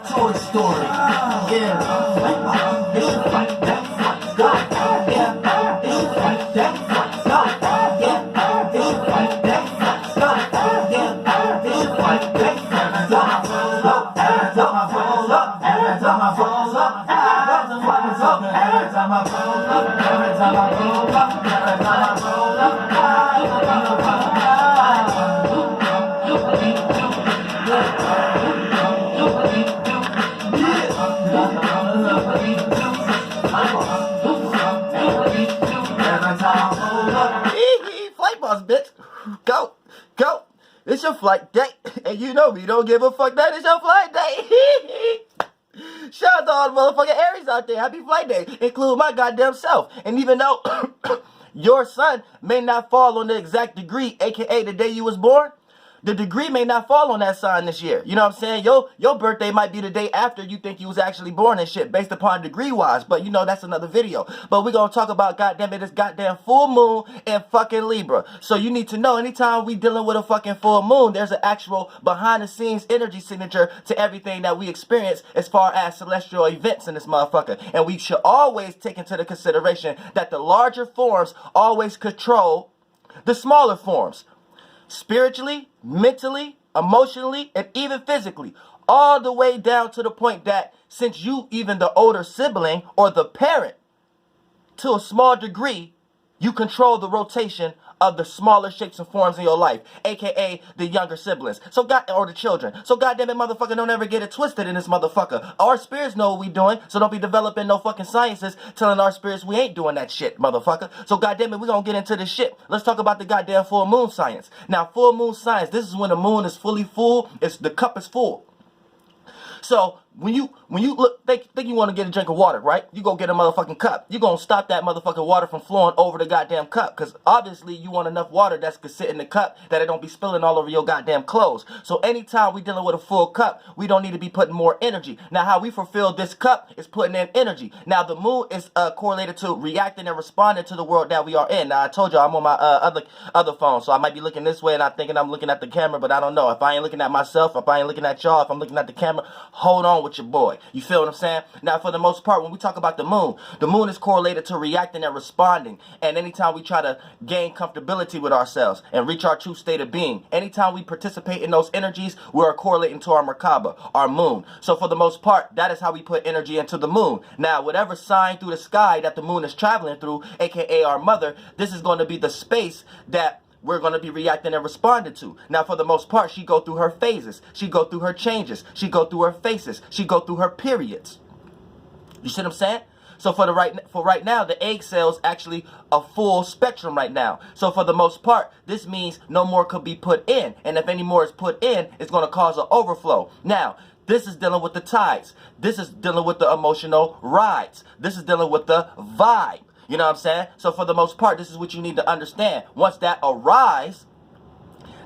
Toy Story. Yeah. It's like that. God. Yeah. It's like that. God. Yeah. It's like that. God. Yeah. It's like that. God. Every time I fall up, every time I fall up, every time I fall up, every time I fall up, every time I fall up, every time I fall up, flight boss, bitch. Go, go. It's your flight day, and you know me don't give a fuck that it's your flight day. Shout out to all the motherfucking Aries out there. Happy flight day, include my goddamn self. And even though your sun may not fall on the exact degree, aka the day you was born, the degree may not fall on that sign this year. You know what I'm saying? Your birthday might be the day after you think you was actually born and shit, based upon degree-wise. But, you know, that's another video. But we're going to talk about, goddamn it, this goddamn full moon in fucking Libra. So you need to know, anytime we dealing with a fucking full moon, there's an actual behind-the-scenes energy signature to everything that we experience as far as celestial events in this motherfucker. And we should always take into the consideration that the larger forms always control the smaller forms. Spiritually, mentally, emotionally, and even physically. All the way down to the point that since you even the older sibling or the parent, to a small degree, you control the rotation of the smaller shapes and forms in your life, aka the younger siblings. Or the children. So goddamn it, motherfucker, don't ever get it twisted in this motherfucker. Our spirits know what we doing, so don't be developing no fucking sciences telling our spirits we ain't doing that shit, motherfucker. So goddamn it, we gonna get into this shit. Let's talk about the goddamn full moon science. Now, full moon science, this is when the moon is fully full, the cup is full. So when you look, think you want to get a drink of water, right? You go get a motherfucking cup. You gonna stop that motherfucking water from flowing over the goddamn cup, because obviously you want enough water that's could sit in the cup that it don't be spilling all over your goddamn clothes. So anytime we dealing with a full cup, we don't need to be putting more energy. Now, how we fulfill this cup is putting in energy. Now, the moon is correlated to reacting and responding to the world that we are in. Now, I told you I'm on my other phone, so I might be looking this way and I'm thinking I'm looking at the camera, but I don't know. If I ain't looking at myself, if I ain't looking at y'all, if I'm looking at the camera, hold on with your boy. You feel what I'm saying? Now, for the most part, when we talk about the moon is correlated to reacting and responding. And anytime we try to gain comfortability with ourselves and reach our true state of being, anytime we participate in those energies, we are correlating to our Merkaba, our moon. So for the most part, that is how we put energy into the moon. Now, whatever sign through the sky that the moon is traveling through, aka our mother, this is going to be the space that we're going to be reacting and responding to. Now, for the most part, she go through her phases. She go through her changes. She go through her phases. She go through her periods. You see what I'm saying? So for right now, the egg cell's actually a full spectrum right now. So for the most part, this means no more could be put in. And if any more is put in, it's going to cause an overflow. Now, this is dealing with the tides. This is dealing with the emotional rides. This is dealing with the vibe. You know what I'm saying? So for the most part, this is what you need to understand. Once that arrives,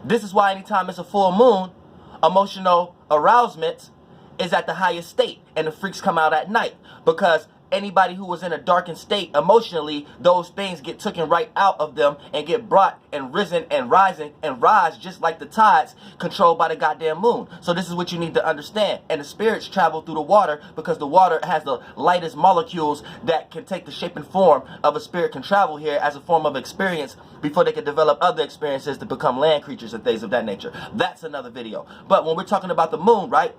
this is why anytime it's a full moon, emotional arousement is at the highest state, and the freaks come out at night. Because anybody who was in a darkened state emotionally, those things get taken right out of them and get brought and risen and rising and rise just like the tides controlled by the goddamn moon. So this is what you need to understand. And the spirits travel through the water because the water has the lightest molecules that can take the shape and form of a spirit can travel here as a form of experience before they can develop other experiences to become land creatures and things of that nature. That's another video. But when we're talking about the moon, right?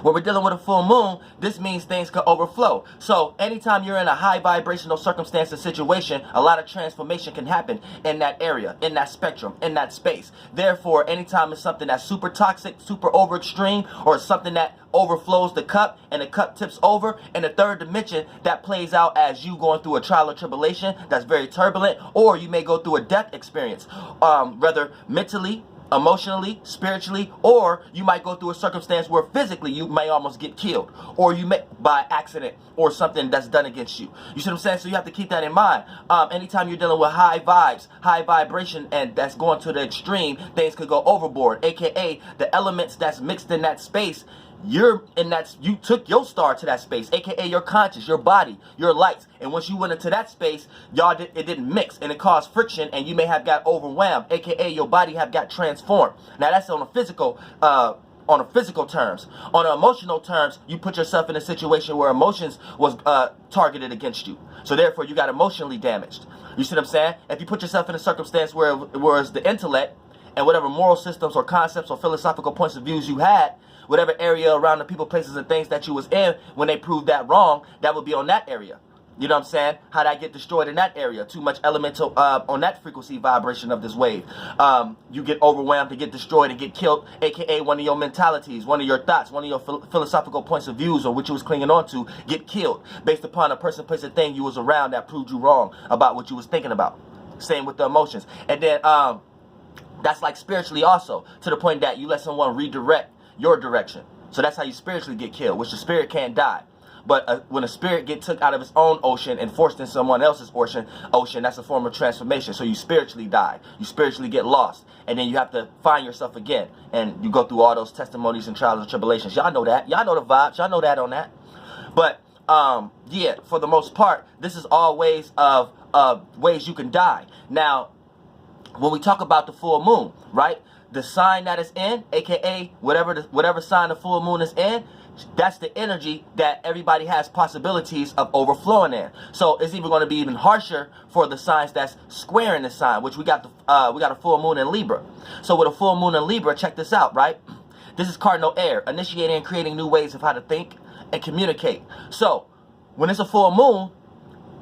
When we're dealing with a full moon, this means things can overflow. So anytime you're in a high vibrational circumstance or situation, a lot of transformation can happen in that area, in that spectrum, in that space. Therefore, anytime it's something that's super toxic, super over extreme, or something that overflows the cup and the cup tips over in the third dimension, that plays out as you going through a trial or tribulation that's very turbulent, or you may go through a death experience, whether mentally, emotionally, spiritually, or you might go through a circumstance where physically you may almost get killed, or you may by accident or something that's done against you. You see what I'm saying? So you have to keep that in mind. Anytime you're dealing with high vibes, high vibration, and that's going to the extreme, things could go overboard, aka the elements that's mixed in that space. You took your star to that space, aka your conscious, your body, your lights, and once you went into that space, it didn't mix, and it caused friction, and you may have got overwhelmed, aka your body have got transformed. Now that's on a physical on a physical terms. On emotional terms, you put yourself in a situation where emotions was targeted against you. So therefore, you got emotionally damaged. You see what I'm saying? If you put yourself in a circumstance where it's the intellect and whatever moral systems or concepts or philosophical points of views you had, whatever area around the people, places, and things that you was in, when they proved that wrong, that would be on that area. You know what I'm saying? How'd I get destroyed in that area? Too much elemental on that frequency vibration of this wave. You get overwhelmed and get destroyed and get killed, aka one of your mentalities, one of your thoughts, one of your philosophical points of views or what you was clinging on to get killed based upon a person, place, or thing you was around that proved you wrong about what you was thinking about. Same with the emotions. And then that's like spiritually also, to the point that you let someone redirect your direction. So that's how you spiritually get killed, which the spirit can't die. But when a spirit get took out of its own ocean and forced in someone else's ocean, that's a form of transformation. So you spiritually die. You spiritually get lost. And then you have to find yourself again. And you go through all those testimonies and trials and tribulations. Y'all know that. Y'all know the vibes. Y'all know that on that. But, yeah, for the most part, this is all ways of ways you can die. Now, when we talk about the full moon, right? The sign that it's in, aka whatever sign the full moon is in, that's the energy that everybody has possibilities of overflowing in. So it's even going to be even harsher for the signs that's squaring the sign, which we got a full moon in Libra. So with a full moon in Libra, check this out, right? This is cardinal air, initiating and creating new ways of how to think and communicate. So when it's a full moon,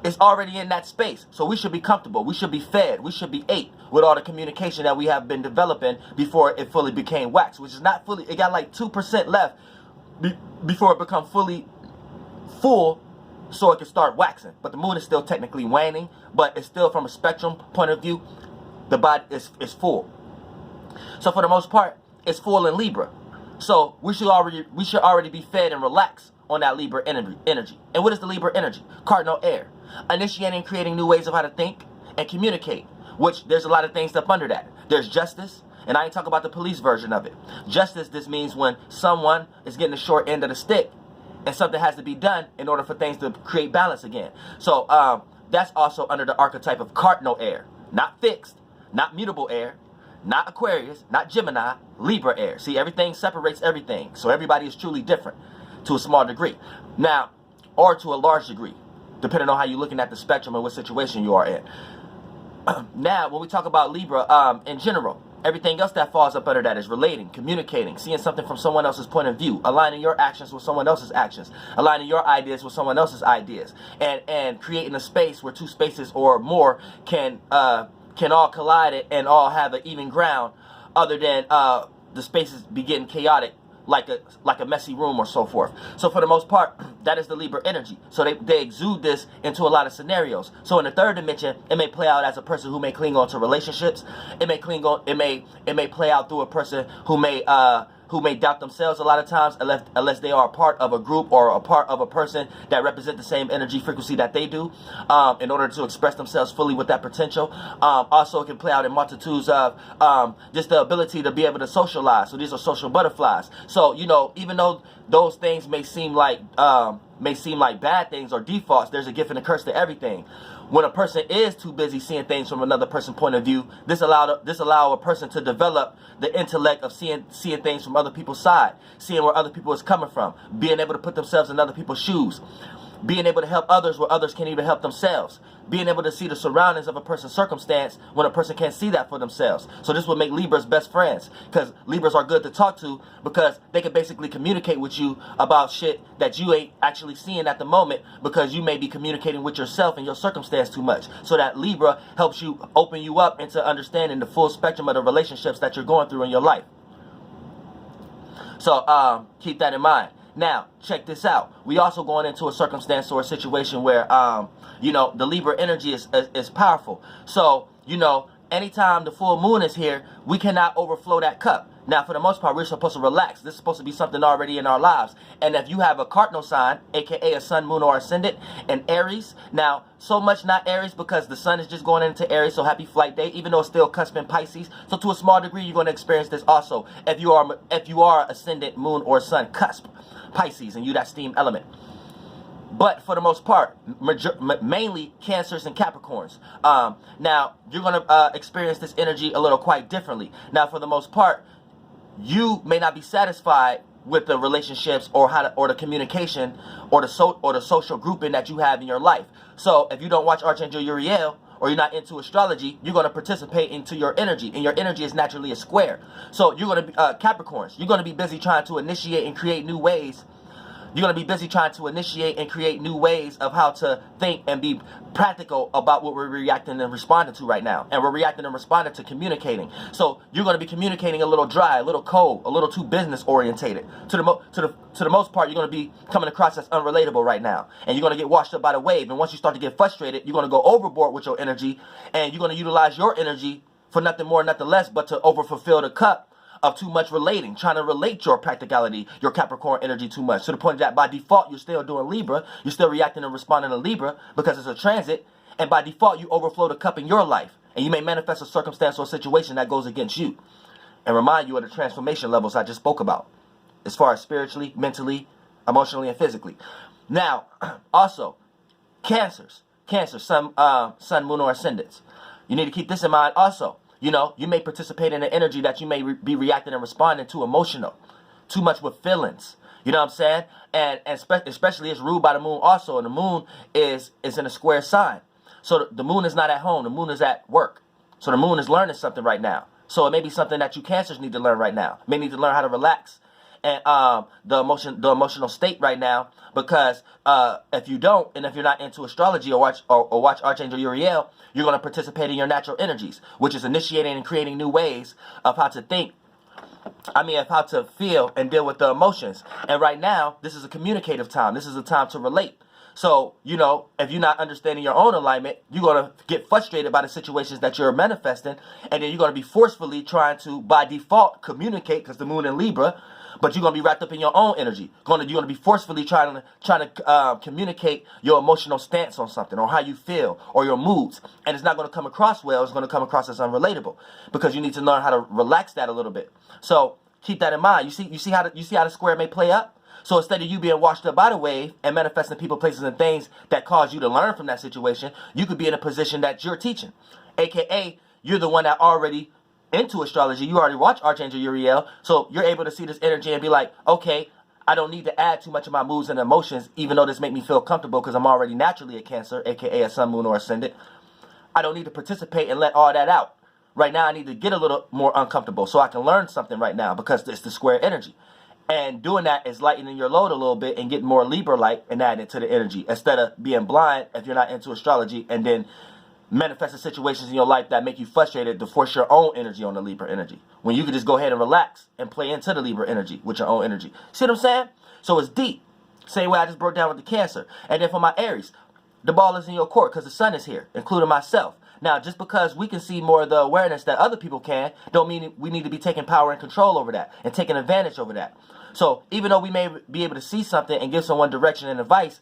it's already in that space. So we should be comfortable. We should be fed. We should be ate with all the communication that we have been developing before it fully became wax, which is not fully, it got like 2% left before it becomes fully full, so it can start waxing. But the moon is still technically waning, but it's still, from a spectrum point of view, the body is full. So for the most part, it's full in Libra. So we should already be fed and relaxed on that Libra energy. And what is the Libra energy? Cardinal air, initiating and creating new ways of how to think and communicate, which there's a lot of things up under that. There's justice. And I ain't talking about the police version of it. Justice, this means when someone is getting the short end of the stick and something has to be done in order for things to create balance again. So that's also under the archetype of cardinal air. Not fixed, not mutable air, not Aquarius, not Gemini, Libra air. See, everything separates everything. So everybody is truly different to a small degree. Now, or to a large degree, depending on how you're looking at the spectrum and what situation you are in. Now, when we talk about Libra in general, everything else that falls up under that is relating, communicating, seeing something from someone else's point of view, aligning your actions with someone else's actions, aligning your ideas with someone else's ideas, and creating a space where two spaces or more can all collide and all have an even ground, other than the spaces be getting chaotic like a messy room or so forth. So for the most part, that is the Libra energy. So they exude this into a lot of scenarios. So in the third dimension, it may play out as a person who may cling on to relationships. It may play out through a person who may doubt themselves a lot of times, unless they are a part of a group or a part of a person that represent the same energy frequency that they do, in order to express themselves fully with that potential. Also, it can play out in multitudes of just the ability to be able to socialize. So these are social butterflies. So, you know, even though those things may seem like bad things or defaults, there's a gift and a curse to everything. When a person is too busy seeing things from another person's point of view, this allow a person to develop the intellect of seeing things from other people's side, seeing where other people is coming from, being able to put themselves in other people's shoes, being able to help others where others can't even help themselves, being able to see the surroundings of a person's circumstance when a person can't see that for themselves. So this will make Libras best friends, because Libras are good to talk to, because they can basically communicate with you about shit that you ain't actually seeing at the moment, because you may be communicating with yourself and your circumstance too much. So that Libra helps you open you up into understanding the full spectrum of the relationships that you're going through in your life. So keep that in mind. Now, check this out. We also going into a circumstance or a situation where, you know, the Libra energy is powerful. So, you know, anytime the full moon is here, we cannot overflow that cup. Now, for the most part, we're supposed to relax. This is supposed to be something already in our lives. And if you have a cardinal sign, aka a sun, moon, or ascendant, and Aries, now, so much not Aries because the sun is just going into Aries, so happy flight day, even though it's still cusp in Pisces. So to a small degree, you're going to experience this also if you are ascendant, moon, or sun cusp Pisces, and you that steam element. But for the most part, mainly Cancers and Capricorns. Now, you're going to experience this energy a little quite differently. Now, for the most part, you may not be satisfied with the relationships or the communication or the social grouping that you have in your life. So if you don't watch Archangel Uriel, or you're not into astrology, you're going to participate into your energy, and your energy is naturally a square. So you're going to be Capricorns. You're going to be busy trying to initiate and create new ways. You're going to be busy trying to initiate and create new ways of how to think and be practical about what we're reacting and responding to right now. And we're reacting and responding to communicating. So you're going to be communicating a little dry, a little cold, a little too business orientated. To the most part, you're going to be coming across as unrelatable right now. And you're going to get washed up by the wave. And once you start to get frustrated, you're going to go overboard with your energy. And you're going to utilize your energy for nothing more, nothing less, but to overfulfill the cup of too much relating, trying to relate your practicality, your Capricorn energy too much, to the point that by default you're still doing Libra, you're still reacting and responding to Libra because it's a transit, and by default you overflow the cup in your life, and you may manifest a circumstance or a situation that goes against you, and remind you of the transformation levels I just spoke about, as far as spiritually, mentally, emotionally, and physically. Now, also, Cancer, Sun, Moon, or Ascendants. You need to keep this in mind also. You know, you may participate in an energy that you may be reacting and responding to emotional, too much with feelings. You know what I'm saying? And especially it's ruled by the moon also. And the moon is in a square sign. So the moon is not at home. The moon is at work. So the moon is learning something right now. So it may be something that you Cancers need to learn right now. You may need to learn how to relax and the emotional state right now, because if you don't, and if you're not into astrology or watch Archangel Uriel, you're going to participate in your natural energies, which is initiating and creating new ways of how to think. Of how to feel and deal with the emotions. And right now, this is a communicative time. This is a time to relate. So, you know, if you're not understanding your own alignment, you're going to get frustrated by the situations that you're manifesting, and then you're going to be forcefully trying to, by default, communicate, because the moon in Libra, but you're going to be wrapped up in your own energy. You're going to be forcefully trying to communicate your emotional stance on something, or how you feel, or your moods. And it's not going to come across well. It's going to come across as unrelatable, because you need to learn how to relax that a little bit. So keep that in mind. You see how the square may play up? So instead of you being washed up by the wave and manifesting people, places, and things that cause you to learn from that situation, you could be in a position that you're teaching. AKA, you're the one that already into astrology. You already watch Archangel Uriel, so you're able to see this energy and be like, okay, I don't need to add too much of my moods and emotions, even though this make me feel comfortable because I'm already naturally a Cancer, AKA a Sun, Moon, or Ascendant. I don't need to participate and let all that out. Right now, I need to get a little more uncomfortable so I can learn something right now, because it's the square energy. And doing that is lightening your load a little bit and getting more Libra-like and adding it to the energy, instead of being blind if you're not into astrology and then manifesting situations in your life that make you frustrated to force your own energy on the Libra energy, when you could just go ahead and relax and play into the Libra energy with your own energy. See what I'm saying? So it's deep. Same way I just broke down with the Cancer. And then for my Aries, the ball is in your court because the sun is here, including myself. Now, just because we can see more of the awareness that other people can, don't mean we need to be taking power and control over that and taking advantage over that. So even though we may be able to see something and give someone direction and advice,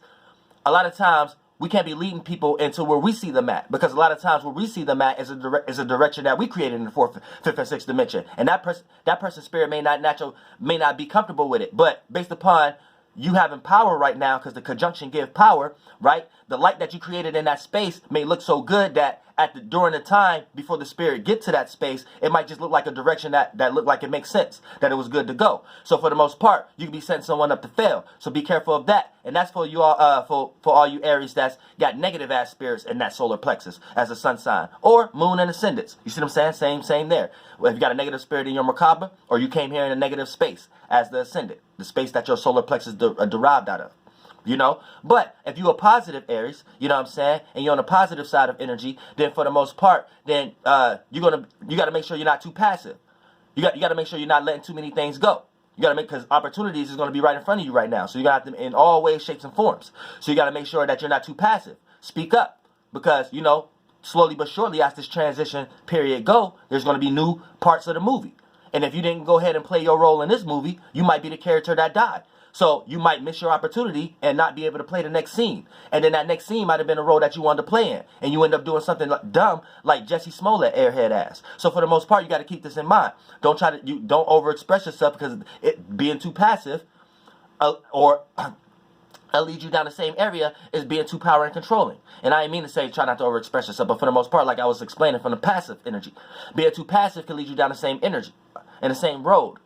a lot of times we can't be leading people into where we see them at, because a lot of times where we see them at is a direction that we created in the fourth, fifth, and sixth dimension, and that person's spirit may not be comfortable with it. But based upon you having power right now, because the conjunction give power, right? The light that you created in that space may look so good that during the time before the spirit get to that space, it might just look like a direction that looked like it makes sense, that it was good to go. So for the most part, you can be setting someone up to fail. So be careful of that. And that's for you all, for all you Aries that's got negative ass spirits in that solar plexus as a sun sign, or moon and ascendants. You see what I'm saying? Same there. Well, if you got a negative spirit in your Merkaba, or you came here in a negative space as the ascendant, the space that your solar plexus derived out of. You know, but if you're a positive Aries, you know what I'm saying, and you're on the positive side of energy, then for the most part, then you got to make sure you're not too passive. You got to make sure you're not letting too many things go. You got to because opportunities is going to be right in front of you right now. So you got them in all ways, shapes, and forms. So you got to make sure that you're not too passive. Speak up, because you know, slowly but surely as this transition period go, there's going to be new parts of the movie. And if you didn't go ahead and play your role in this movie, you might be the character that died. So you might miss your opportunity and not be able to play the next scene. And then that next scene might have been a role that you wanted to play in. And you end up doing something dumb like Jesse Smollett airhead ass. So for the most part, you got to keep this in mind. Don't overexpress yourself, because it being too passive or lead you down the same area is being too power and controlling. And I didn't mean to say try not to overexpress yourself, but for the most part, like I was explaining from the passive energy, being too passive can lead you down the same energy and the same road.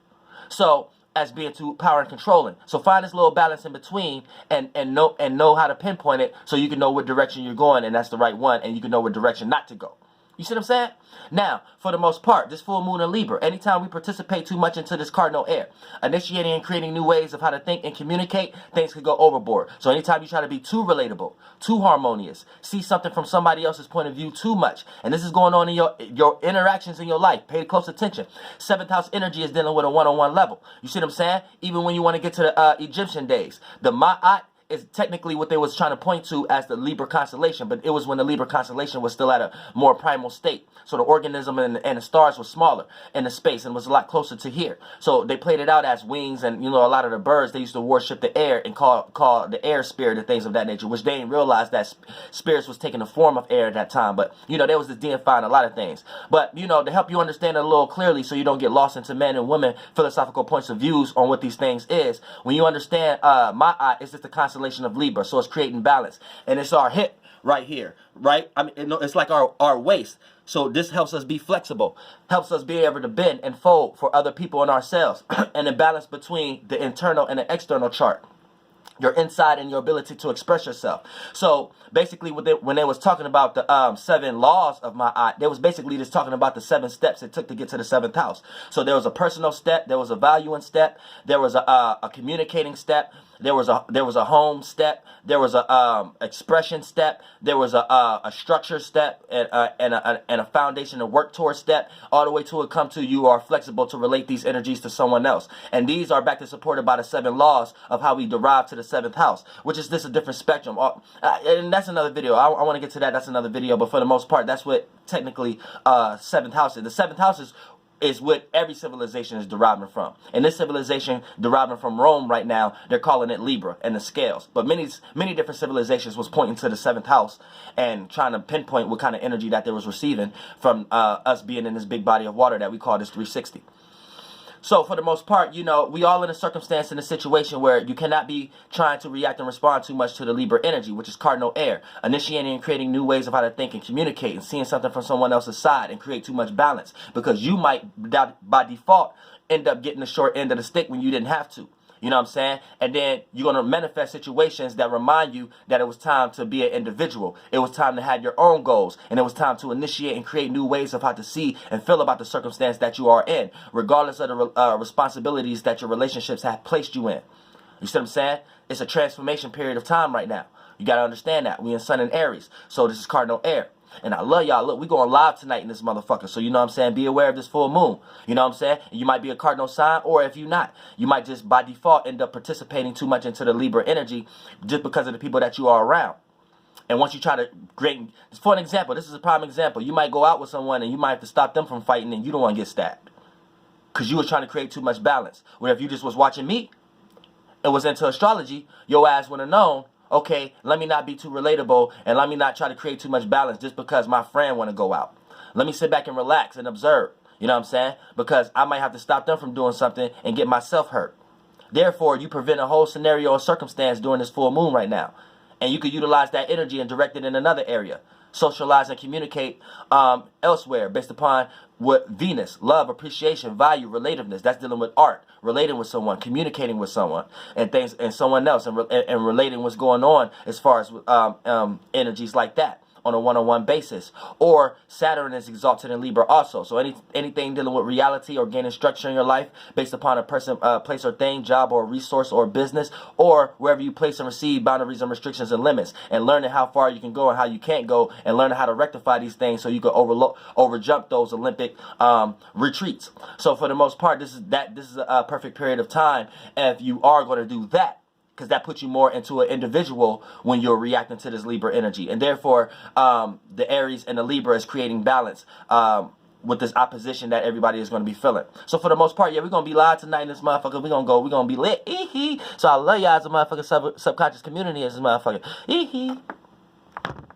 So as being too power and controlling. So find this little balance in between and know how to pinpoint it so you can know what direction you're going, and that's the right one, and you can know what direction not to go. You see what I'm saying? Now, for the most part, this full moon in Libra, anytime we participate too much into this cardinal air, initiating and creating new ways of how to think and communicate, things could go overboard. So anytime you try to be too relatable, too harmonious, see something from somebody else's point of view too much, and this is going on in your interactions in your life, pay close attention. 7th house energy is dealing with a one-on-one level. You see what I'm saying? Even when you want to get to the Egyptian days, the Ma'at is technically what they was trying to point to as the Libra constellation, but it was when the Libra constellation was still at a more primal state. So the organism and the stars were smaller in the space and was a lot closer to here. So they played it out as wings, and you know, a lot of the birds, they used to worship the air and call the air spirit and things of that nature, which they didn't realize that spirits was taking the form of air at that time. But you know, there was just deifying a lot of things. But you know, to help you understand it a little clearly so you don't get lost into men and women philosophical points of views on what these things is, when you understand Ma'at is just the constellation of Libra, so it's creating balance, and it's our hip right here, right? I mean, it's like our waist. So this helps us be flexible, helps us be able to bend and fold for other people and ourselves, and the balance between the internal and the external chart, your inside and your ability to express yourself. So basically, when they was talking about the 7 laws of Ma'at, they was basically just talking about the 7 steps it took to get to the 7th house. So there was a personal step, there was a valuing step, there was a communicating step, there was a home step, there was a expression step, there was a structure step, and a foundation to work towards step, all the way to it come to you are flexible to relate these energies to someone else. And these are back to supported by the 7 laws of how we derive to the 7th house, which is just a different spectrum. And that's another video. I want to get to that. That's another video. But for the most part, that's what technically 7th house is. The 7th house is what every civilization is deriving from. And this civilization deriving from Rome right now, they're calling it Libra and the scales. But many different civilizations was pointing to the 7th house and trying to pinpoint what kind of energy that they was receiving from us being in this big body of water that we call this 360. So for the most part, you know, we all in a circumstance, in a situation where you cannot be trying to react and respond too much to the Libra energy, which is cardinal air, initiating and creating new ways of how to think and communicate, and seeing something from someone else's side and create too much balance, because you might by default end up getting the short end of the stick when you didn't have to. You know what I'm saying? And then you're going to manifest situations that remind you that it was time to be an individual. It was time to have your own goals. And it was time to initiate and create new ways of how to see and feel about the circumstance that you are in, regardless of the responsibilities that your relationships have placed you in. You see what I'm saying? It's a transformation period of time right now. You got to understand that. We in Sun and Aries. So this is cardinal air. And I love y'all. Look, we going live tonight in this motherfucker. So you know what I'm saying? Be aware of this full moon. You know what I'm saying? You might be a cardinal sign, or if you're not, you might just by default end up participating too much into the Libra energy just because of the people that you are around. And once you try to create, for an example, this is a prime example. You might go out with someone and you might have to stop them from fighting, and you don't want to get stabbed because you were trying to create too much balance. Where if you just was watching me and was into astrology, your ass would have known, okay, let me not be too relatable, and let me not try to create too much balance just because my friend want to go out. Let me sit back and relax and observe. You know what I'm saying? Because I might have to stop them from doing something and get myself hurt. Therefore, you prevent a whole scenario or circumstance during this full moon right now. And you could utilize that energy and direct it in another area. Socialize and communicate elsewhere based upon what Venus, love, appreciation, value, relativeness. That's dealing with art, relating with someone, communicating with someone, and things, and someone else, and relating what's going on as far as energies like that on a one-on-one basis. Or Saturn is exalted in Libra also. So anything dealing with reality or gaining structure in your life based upon a person, place or thing, job or resource or business, or wherever you place and receive boundaries and restrictions and limits, and learning how far you can go and how you can't go, and learning how to rectify these things so you can overjump those Olympic retreats. So for the most part, this is a perfect period of time if you are going to do that, because that puts you more into an individual when you're reacting to this Libra energy. And therefore, the Aries and the Libra is creating balance with this opposition that everybody is going to be feeling. So for the most part, yeah, we're going to be live tonight in this motherfucker. We're going to be lit. So I love y'all as a motherfucking subconscious community as this motherfucker.